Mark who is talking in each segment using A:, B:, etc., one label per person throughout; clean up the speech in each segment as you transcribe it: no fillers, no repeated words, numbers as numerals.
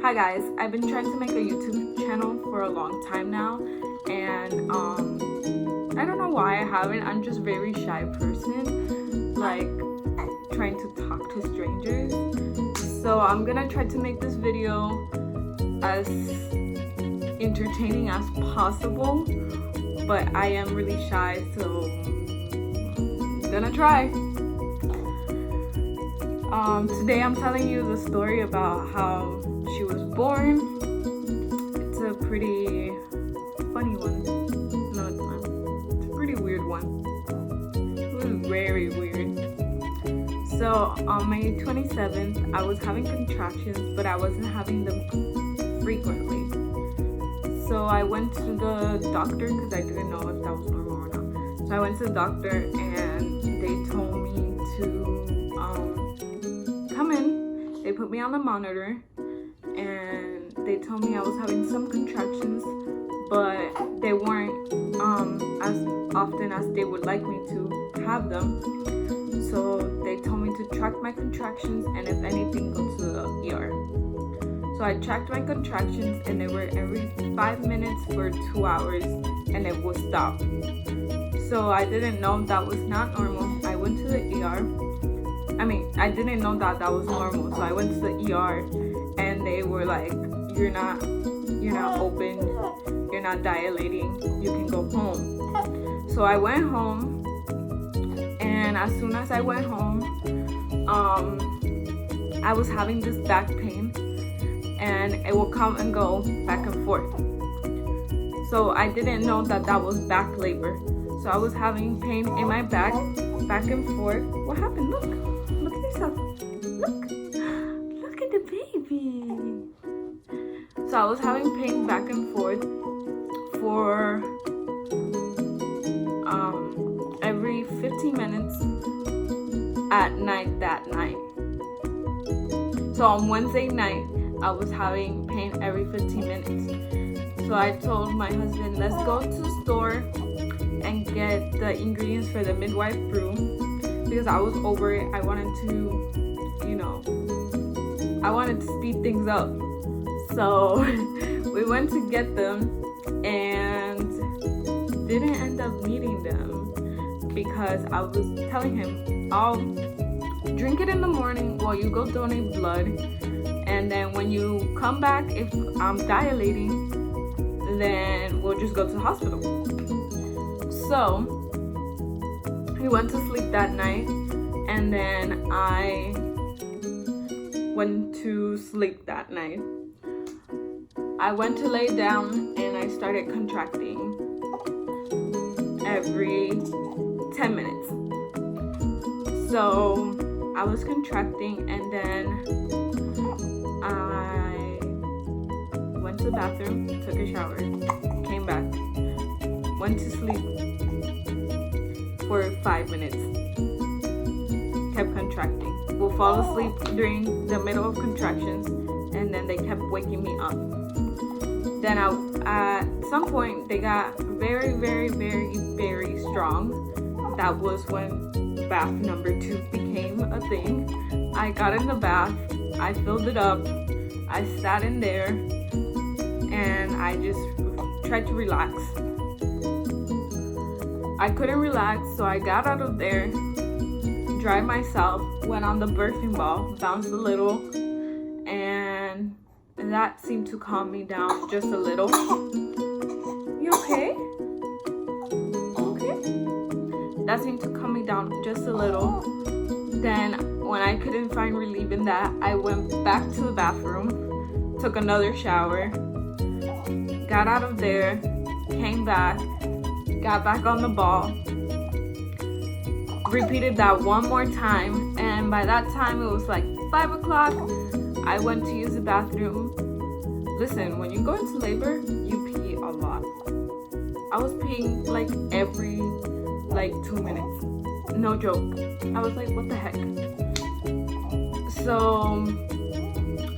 A: Hi guys, I've been trying to make a YouTube channel for a long time now, and I don't know why I haven't. I'm just very shy person, like trying to talk to strangers. So I'm gonna try to make this video as entertaining as possible, but I am really shy, so I'm gonna try. Today I'm telling you the story about how she was born. It's a pretty funny one. No, it's not. It's a pretty weird one. It was very weird. So on May 27th, I was having contractions, but I wasn't having them frequently. So I went to the doctor because I didn't know if that was normal or not. So I went to the doctor and they told me to come in. They put me on the monitor and they told me I was having some contractions, but they weren't as often as they would like me to have them. So they told me to track my contractions and if anything, go to the ER. So I tracked my contractions and they were every 5 minutes for 2 hours and it would stop. So I didn't know that was not normal. I went to the ER. I didn't know that was normal. So I went to the ER and they were like, you're not open, you're not dilating, you can go home. So I went home, and as soon as I went home, I was having this back pain and it will come and go back and forth. So I didn't know that was back labor. So I was having pain in my back and forth. What happened? Look at yourself. Look at the baby. So I was having pain back and forth for every 15 minutes at night that night. So on Wednesday night, I was having pain every 15 minutes. So I told my husband, let's go to the store and get the ingredients for the midwife brew, because I was over it. I wanted to speed things up. So we went to get them and didn't end up needing them because I was telling him, I'll drink it in the morning while you go donate blood, and then when you come back, if I'm dilating, then we'll just go to the hospital. So he went to sleep that night, and then I went to sleep that night. I went to lay down and I started contracting every 10 minutes. So I was contracting, and then I went to the bathroom, took a shower, came back, went to sleep for 5 minutes, kept contracting. We'll fall asleep during the middle of contractions, and then they kept waking me up. Then at some point they got very, very, very, very strong. That was when bath number 2 became a thing. I got in the bath, I filled it up, I sat in there, and I just tried to relax. I couldn't relax, so I got out of there, dried myself, went on the birthing ball, bounced a little, and that seemed to calm me down just a little. You okay? Okay? That seemed to calm me down just a little. Then when I couldn't find relief in that, I went back to the bathroom, took another shower, got out of there, came back, got back on the ball, repeated that one more time, and by that time it was like 5 o'clock. I went to use the bathroom. Listen, when you go into labor, you pee a lot. I was peeing like every 2 minutes. No joke. I was like, what the heck? So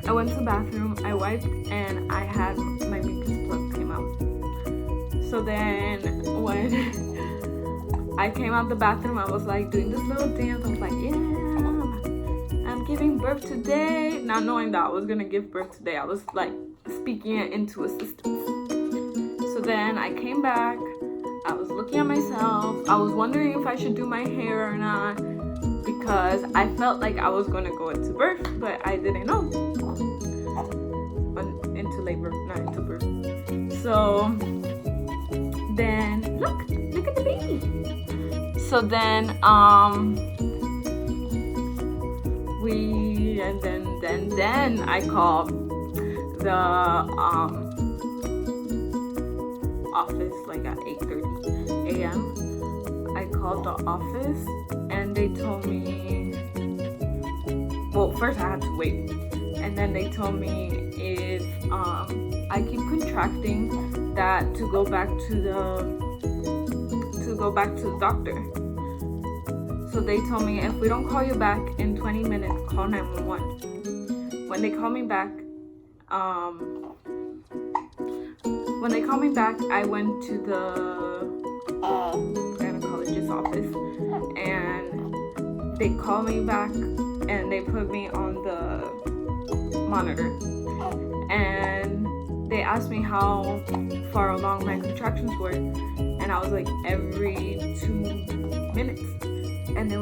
A: I went to the bathroom, I wiped, and I had my mucus plug came out. So then when I came out the bathroom, I was like doing this little dance. I was like, yeah, I'm giving birth today, not knowing that I was gonna give birth today. I was like speaking it into existence. So then I came back, I was looking at myself, I was wondering if I should do my hair or not, because I felt like I was gonna go into birth, but I didn't know. Into labor, not into birth. So then, look at the baby. So then, then I called the office like at 8:30 a.m. I called the office and they told me, well, first I had to wait, and then they told me if I keep contracting, that to go back to the doctor. So they told me, if we don't call you back in 20 minutes, call 911. When they called me back, I went to the gynecologist's office, and they called me back and they put me on the monitor, and they asked me how far along my contractions were, and I was like, every 2 minutes. And they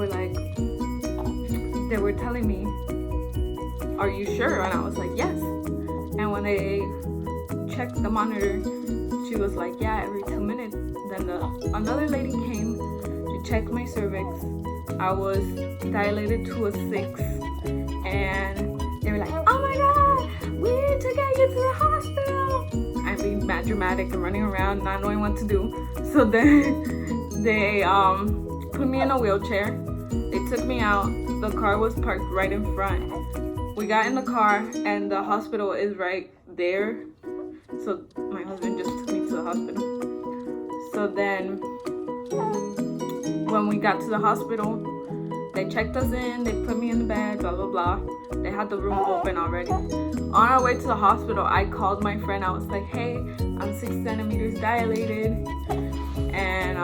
A: were telling me, are you sure? And I was like, yes. And when they checked the monitor, she was like, yeah, every 2 minutes. Then another lady came to check my cervix. I was dilated to a 6, and they were like, oh my god, we need to get you to the hospital. I'm being mad dramatic and running around not knowing what to do. So then they put me in a wheelchair. They took me out. The car was parked right in front. We got in the car and the hospital is right there. So my husband just took me to the hospital. So then when we got to the hospital, they checked us in, they put me in the bed, blah, blah, blah. They had the room open already. On our way to the hospital, I called my friend. I was like, hey, I'm 6 centimeters dilated. And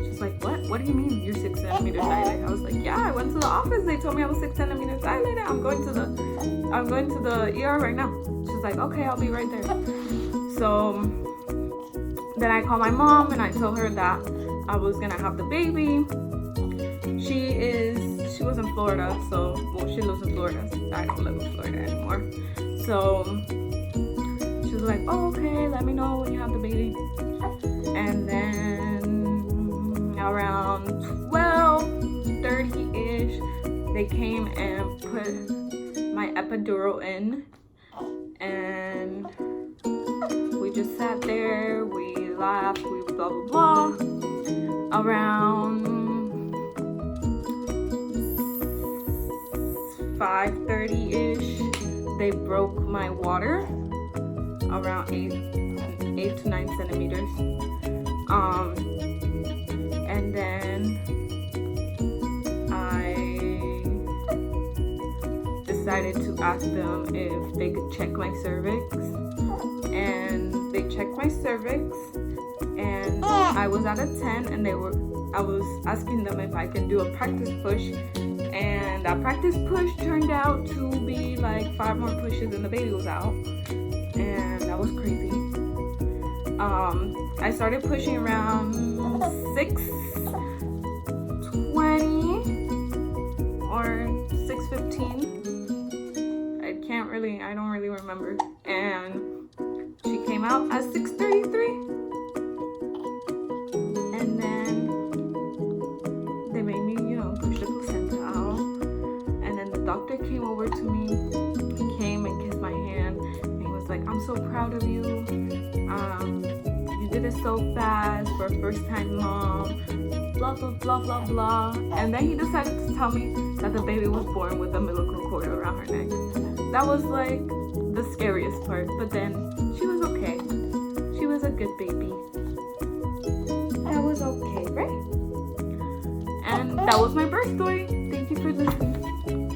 A: she's like, what do you mean you're 6 centimeters dilated? I was like, yeah, I went to the office. They told me I was 6 centimeters dilated. I'm going to the ER right now. She's like, okay, I'll be right there. So then I called my mom and I told her that I was gonna have the baby. She was in Florida, so, well, she lives in Florida. I don't live in Florida anymore. So she was like, oh, okay, let me know when you have the baby. And then around 12:30-ish, they came and put my epidural in. And we just sat there, we laughed, we blah, blah, blah. Around 5:30-ish, they broke my water around 8 to 9 centimeters. And then I decided to ask them if they could check my cervix, and they checked my cervix, and I was at a 10, and I was asking them if I can do a practice push, and that practice push turned out to be like 5 more pushes and the baby was out, and that was crazy. I started pushing around 6:20 or 6:15. I don't really remember. And she came out at 6:33. And then they made me, push the placenta out. And then the doctor came over to me. He came and kissed my hand. And he was like, I'm so proud of you. You did it so fast for a first-time mom. Blah, blah, blah, blah, blah. And then he decided to tell me that the baby was born with a umbilical cord around her neck. That was like the scariest part. But then she was okay. She was a good baby. That was okay, right? And that was my